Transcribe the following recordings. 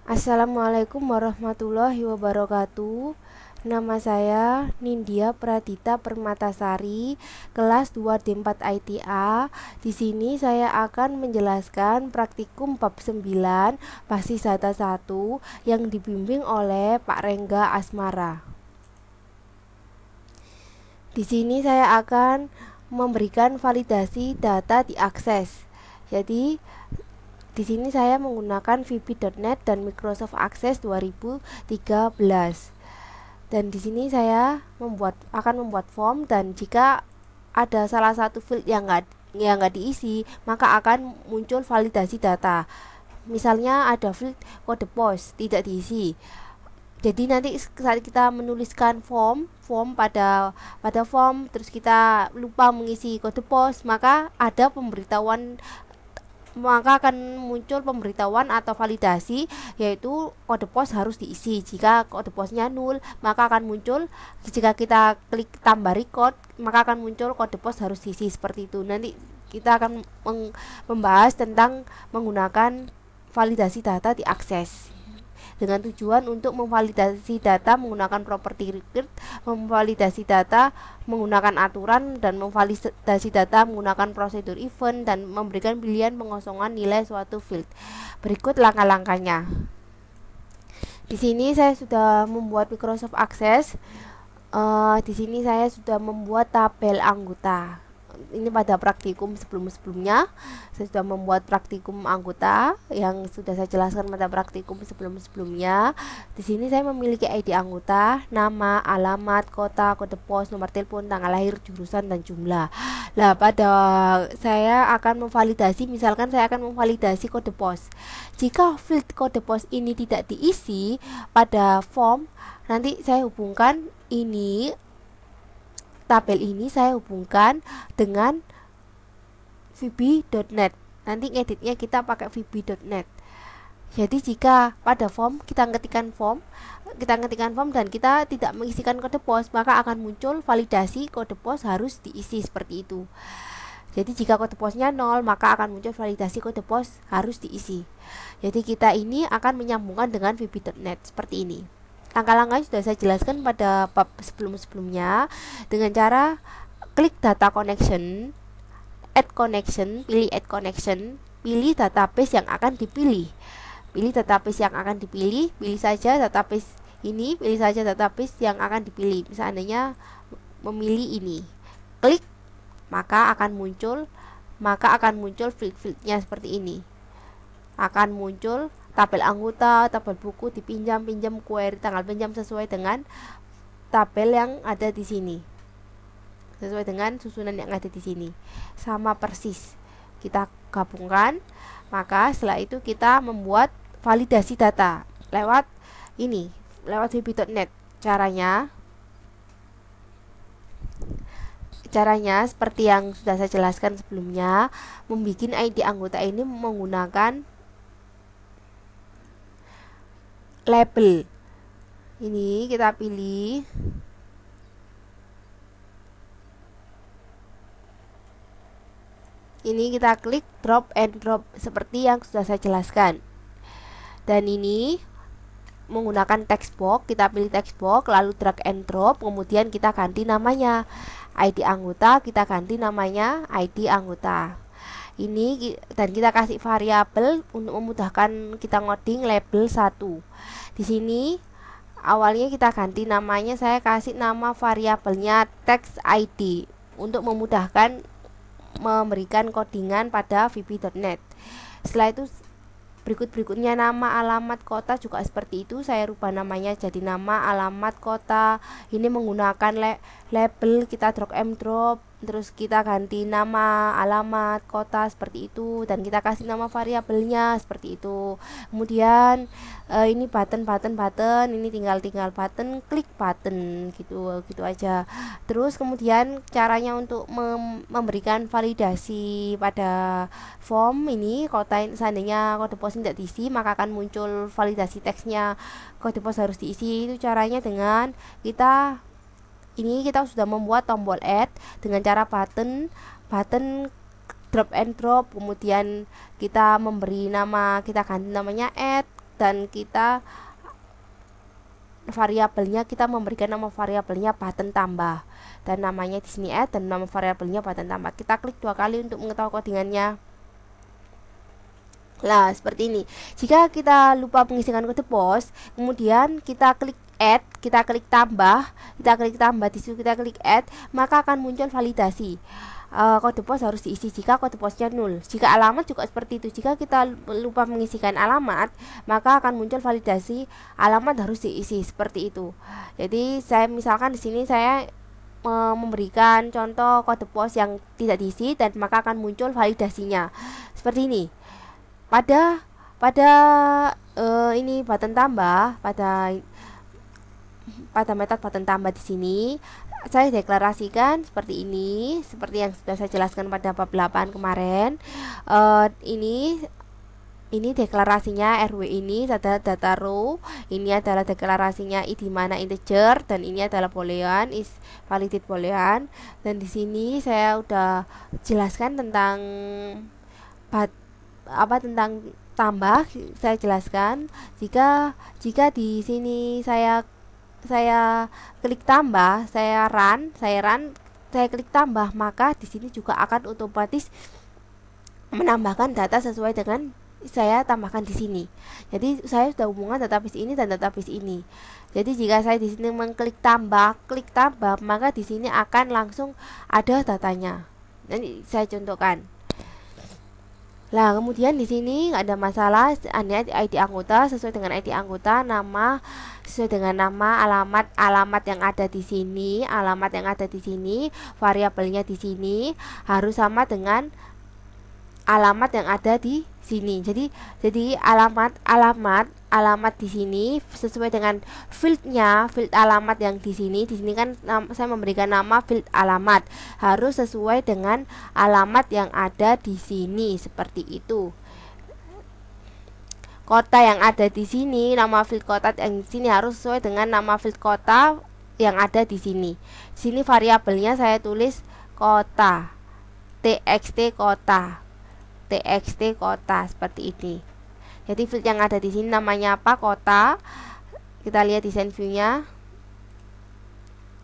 Assalamualaikum warahmatullahi wabarakatuh. Nama saya Nindya Pradita Permatasari, kelas 2D4 ITA. Di sini saya akan menjelaskan praktikum bab 9 basis data 1 yang dibimbing oleh Pak Rengga Asmara. Di sini saya akan memberikan validasi data diakses. Jadi di sini saya menggunakan VB.NET dan Microsoft Access 2013. Dan di sini saya akan membuat form, dan jika ada salah satu field yang nggak diisi, maka akan muncul validasi data. Misalnya ada field kode pos tidak diisi. Jadi nanti saat kita menuliskan form pada form terus kita lupa mengisi kode pos, maka akan muncul pemberitahuan atau validasi, yaitu kode pos harus diisi. Jika kode posnya nol, maka akan muncul, jika kita klik tambah record, maka akan muncul kode pos harus diisi, seperti itu. Nanti kita akan membahas tentang menggunakan validasi data diakses dengan tujuan untuk memvalidasi data menggunakan property record, memvalidasi data menggunakan aturan, dan memvalidasi data menggunakan prosedur event, dan memberikan pilihan pengosongan nilai suatu field. Berikut langkah-langkahnya. Di sini saya sudah membuat Microsoft Access. Di sini saya sudah membuat tabel anggota. Ini pada praktikum sebelumnya saya sudah membuat praktikum anggota yang sudah saya jelaskan pada praktikum sebelumnya. Di sini saya memiliki ID anggota, nama, alamat, kota, kode pos, nomor telepon, tanggal lahir, jurusan, dan jumlah. Nah, saya akan memvalidasi, misalkan saya akan memvalidasi kode pos. Jika field kode pos ini tidak diisi pada form, nanti saya hubungkan tabel ini saya hubungkan dengan VB.NET. Nanti ngeditnya kita pakai VB.NET. Jadi jika pada form kita ngetikkan form dan kita tidak mengisikan kode pos, maka akan muncul validasi kode pos harus diisi, seperti itu. Jadi jika kode posnya 0, maka akan muncul validasi kode pos harus diisi. Jadi kita ini akan menyambungkan dengan VB.NET seperti ini. Langkah-langkahnya sudah saya jelaskan pada bab sebelumnya dengan cara klik data connection, add connection, pilih add connection, pilih database yang akan dipilih. Pilih saja database ini, pilih saja database yang akan dipilih. Misalnya memilih ini. Klik, maka akan muncul field-fieldnya seperti ini. Akan muncul tabel anggota, tabel buku, dipinjam, pinjam, query, tanggal pinjam sesuai dengan tabel yang ada di sini. Sesuai dengan susunan yang ada di sini. Sama persis. Kita gabungkan, maka setelah itu kita membuat validasi data lewat VB.NET. Caranya seperti yang sudah saya jelaskan sebelumnya, membuat ID anggota ini menggunakan label. Ini kita pilih. Ini kita klik drop and drop seperti yang sudah saya jelaskan. Dan ini menggunakan text box, kita pilih text box, lalu drag and drop, kemudian kita ganti namanya. ID anggota kita ganti namanya ID anggota. Ini dan kita kasih variabel untuk memudahkan kita ngoding label 1. Di sini awalnya kita ganti namanya, saya kasih nama variabelnya text ID untuk memudahkan memberikan codingan pada VB.NET. Setelah itu berikutnya nama, alamat, kota juga seperti itu. Saya rubah namanya jadi nama, alamat, kota. Ini menggunakan label, kita drag and drop, terus kita ganti nama, alamat, kota seperti itu, dan kita kasih nama variabelnya seperti itu. Kemudian ini button, ini tinggal button, klik button, gitu aja. Terus kemudian caranya untuk memberikan validasi pada form ini, seandainya kode pos tidak diisi, maka akan muncul validasi teksnya kode pos harus diisi. Itu caranya dengan kita sudah membuat tombol add dengan cara button drop and drop, kemudian kita memberi nama, kita ganti namanya add, dan kita variabelnya, kita memberikan nama variabelnya button tambah, dan namanya di sini add, dan nama variabelnya button tambah. Kita klik 2 kali untuk mengetahui codingannya. Nah, seperti ini. Jika kita lupa mengisikan kode pos, kemudian kita klik add, kita klik tambah, di situ kita klik add, maka akan muncul validasi. Kode pos harus diisi jika kode posnya 0. Jika alamat juga seperti itu. Jika kita lupa mengisikan alamat, maka akan muncul validasi alamat harus diisi, seperti itu. Jadi saya misalkan di sini saya memberikan contoh kode pos yang tidak diisi, dan maka akan muncul validasinya seperti ini. Pada ini button tambah, pada metode button tambah di sini saya deklarasikan seperti ini, seperti yang sudah saya jelaskan pada bab 8 kemarin. Ini deklarasinya RW, ini adalah data row, ini adalah deklarasinya id mana integer, dan ini adalah boolean, is validate boolean. Dan di sini saya udah jelaskan tentang tentang tambah. Saya jelaskan jika di sini saya klik tambah, saya run, saya klik tambah, maka di sini juga akan otomatis menambahkan data sesuai dengan saya tambahkan di sini. Jadi saya sudah hubungan database ini dan database ini. Jadi jika saya di sini mengklik tambah, maka di sini akan langsung ada datanya. Nanti saya contohkan. Nah, kemudian di sini nggak ada masalah, ID anggota sesuai dengan ID anggota, nama sesuai dengan nama, alamat yang ada di sini, variabelnya di sini harus sama dengan alamat yang ada di sini. Jadi alamat di sini sesuai dengan field alamat yang di sini. Di sini kan saya memberikan nama field alamat, harus sesuai dengan alamat yang ada di sini, seperti itu. Kota yang ada di sini, nama field kota yang di sini harus sesuai dengan nama field kota yang ada di sini. Di sini variabelnya saya tulis kota, txt kota, seperti ini. Jadi field yang ada di sini namanya apa? Kota. Kita lihat desain view-nya.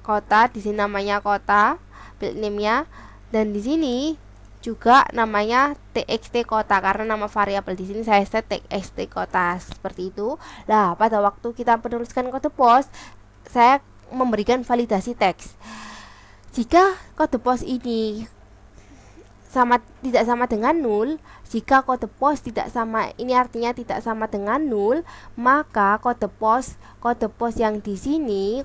Kota, di sini namanya kota, field name-nya, dan di sini juga namanya txt kota karena nama variabel di sini saya set txt kota, seperti itu. Nah, pada waktu kita menuliskan kode pos, saya memberikan validasi teks. Jika kode pos ini tidak sama dengan 0, jika kode pos tidak sama, ini artinya tidak sama dengan 0, maka kode pos yang di sini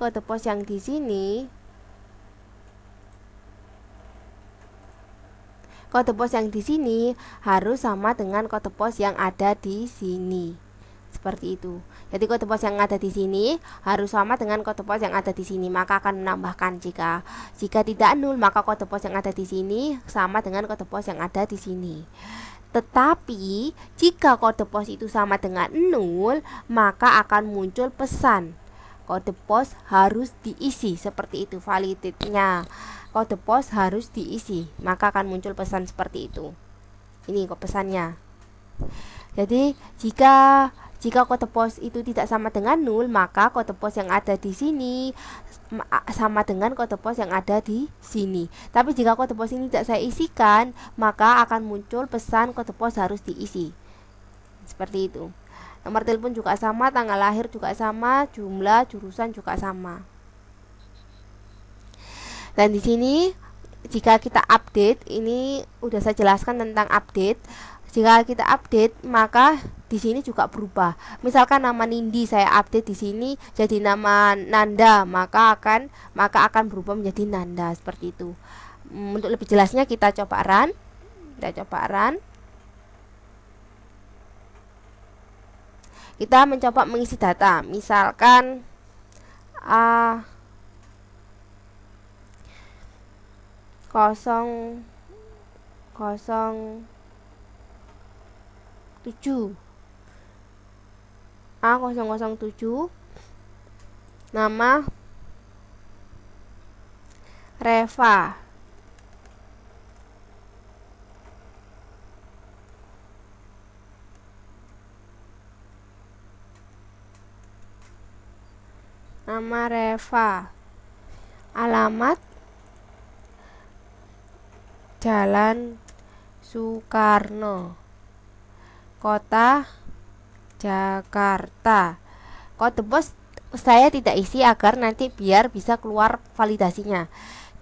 harus sama dengan kode pos yang ada di sini. Seperti itu. Jadi kode pos yang ada di sini harus sama dengan kode pos yang ada di sini, maka akan menambahkan jika tidak 0, maka kode pos yang ada di sini sama dengan kode pos yang ada di sini. Tetapi jika kode pos itu sama dengan 0, maka akan muncul pesan kode pos harus diisi, seperti itu. Validate-nya kode pos harus diisi, maka akan muncul pesan seperti itu. Ini kok pesannya. Jadi jika kode pos itu tidak sama dengan 0, maka kode pos yang ada di sini sama dengan kode pos yang ada di sini. Tapi jika kode pos ini tidak saya isikan, maka akan muncul pesan kode pos harus diisi. Seperti itu. Nomor telepon juga sama, tanggal lahir juga sama, jumlah, jurusan juga sama. Dan di sini jika kita update, ini udah saya jelaskan tentang update. Jika kita update, maka di sini juga berubah. Misalkan nama Nindi saya update di sini jadi nama Nanda, maka akan berubah menjadi Nanda, seperti itu. Untuk lebih jelasnya kita coba run. Kita mencoba mengisi data. Misalkan A007 A007, nama Reva. nama Reva, alamat Jalan Soekarno, kota Jakarta. Kode pos saya tidak isi agar nanti biar bisa keluar validasinya.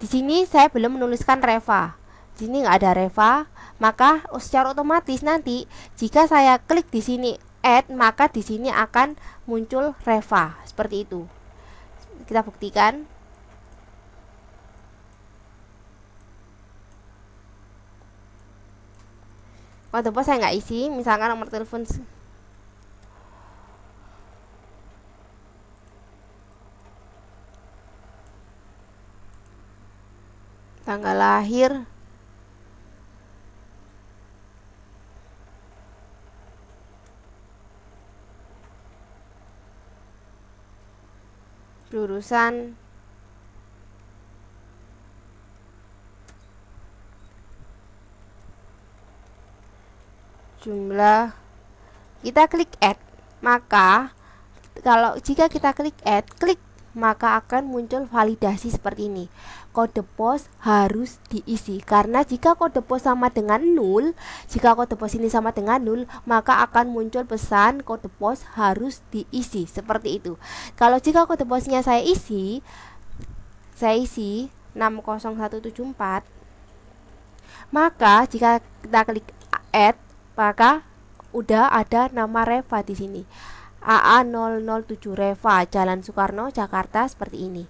Di sini saya belum menuliskan Reva. Di sini nggak ada Reva, maka secara otomatis nanti jika saya klik di sini add, maka di sini akan muncul Reva seperti itu. Kita buktikan. Kode pos saya nggak isi, misalkan nomor telepon tanggal lahir, jurusan, jumlah. Kita klik add, maka jika kita klik add, maka akan muncul validasi seperti ini. Kode pos harus diisi, karena jika kode pos sama dengan 0, jika kode pos ini sama dengan 0, maka akan muncul pesan kode pos harus diisi seperti itu. Kalau jika kode posnya saya isi 60174, maka jika kita klik add, maka udah ada nama Reva di sini. AA007 Reva, Jalan Soekarno, Jakarta, seperti ini.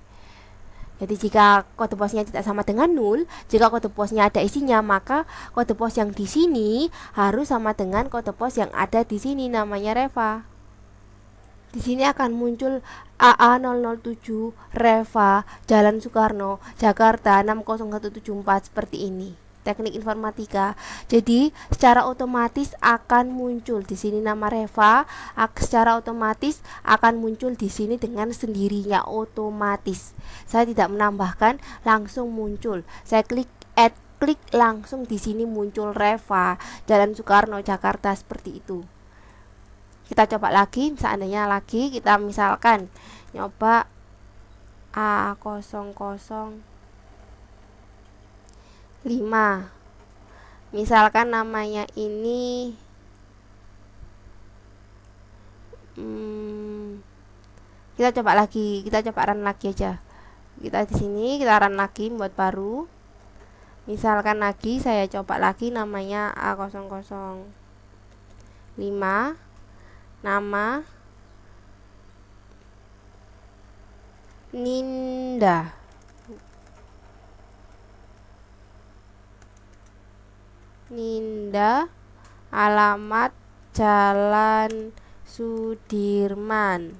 Jadi jika kode posnya tidak sama dengan 0, jika kode posnya ada isinya, maka kode pos yang di sini harus sama dengan kode pos yang ada di sini, namanya Reva. Di sini akan muncul AA007 Reva, Jalan Soekarno, Jakarta 60174 seperti ini. Teknik informatika. Jadi secara otomatis akan muncul di sini nama Reva, secara otomatis akan muncul di sini dengan sendirinya, otomatis. Saya tidak menambahkan, langsung muncul. Saya klik add, klik langsung di sini muncul Reva, Jalan Soekarno, Jakarta, seperti itu. Kita coba lagi, seandainya lagi kita misalkan nyoba A005, misalkan namanya ini kita coba run lagi aja. Kita di sini kita run lagi, buat baru. Misalkan lagi saya coba lagi namanya A005, nama Ninda, alamat Jalan Sudirman,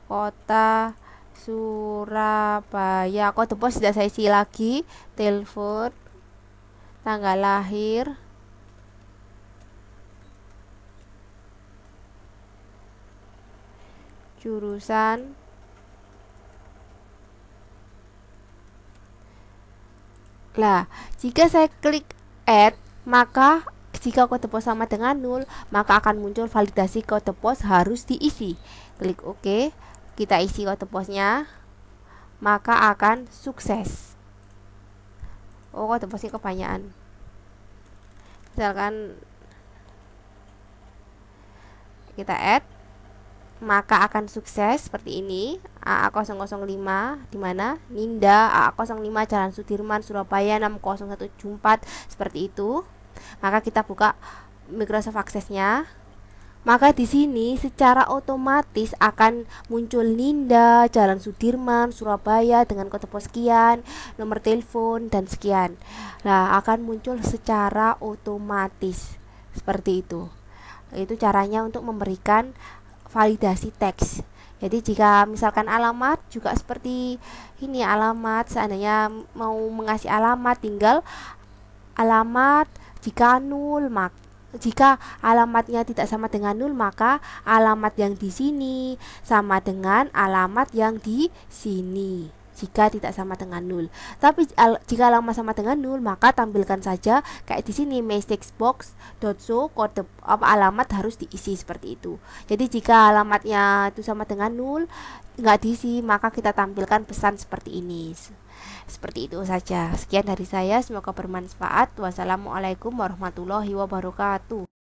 kota Surabaya. Kode pos tidak saya isi lagi, telepon, tanggal lahir, jurusan, jika saya klik add, maka jika kode pos sama dengan 0, maka akan muncul validasi kode pos harus diisi. Klik OK, kita isi kode posnya, maka akan sukses. Oh, kode posnya kebanyakan. Misalkan kita add, maka akan sukses seperti ini. AA005 di mana? Ninda, AA05 Jalan Sudirman, Surabaya 60174, seperti itu. Maka kita buka Microsoft Access-nya. Maka di sini secara otomatis akan muncul Ninda, Jalan Sudirman, Surabaya dengan kode pos sekian, nomor telepon dan sekian. Akan muncul secara otomatis seperti itu. Itu caranya untuk memberikan validasi teks. Jadi jika misalkan alamat juga seperti ini, alamat seandainya mau mengasih alamat, tinggal alamat jika 0, jika alamatnya tidak sama dengan 0, maka alamat yang di sini sama dengan alamat yang di sini. jika tidak sama dengan 0. Tapi jika alamat sama dengan 0, maka tampilkan saja kayak di sini messagebox.show kode alamat harus diisi seperti itu. Jadi jika alamatnya itu sama dengan 0 nggak diisi, maka kita tampilkan pesan seperti ini. Seperti itu saja. Sekian dari saya, semoga bermanfaat. Wassalamualaikum warahmatullahi wabarakatuh.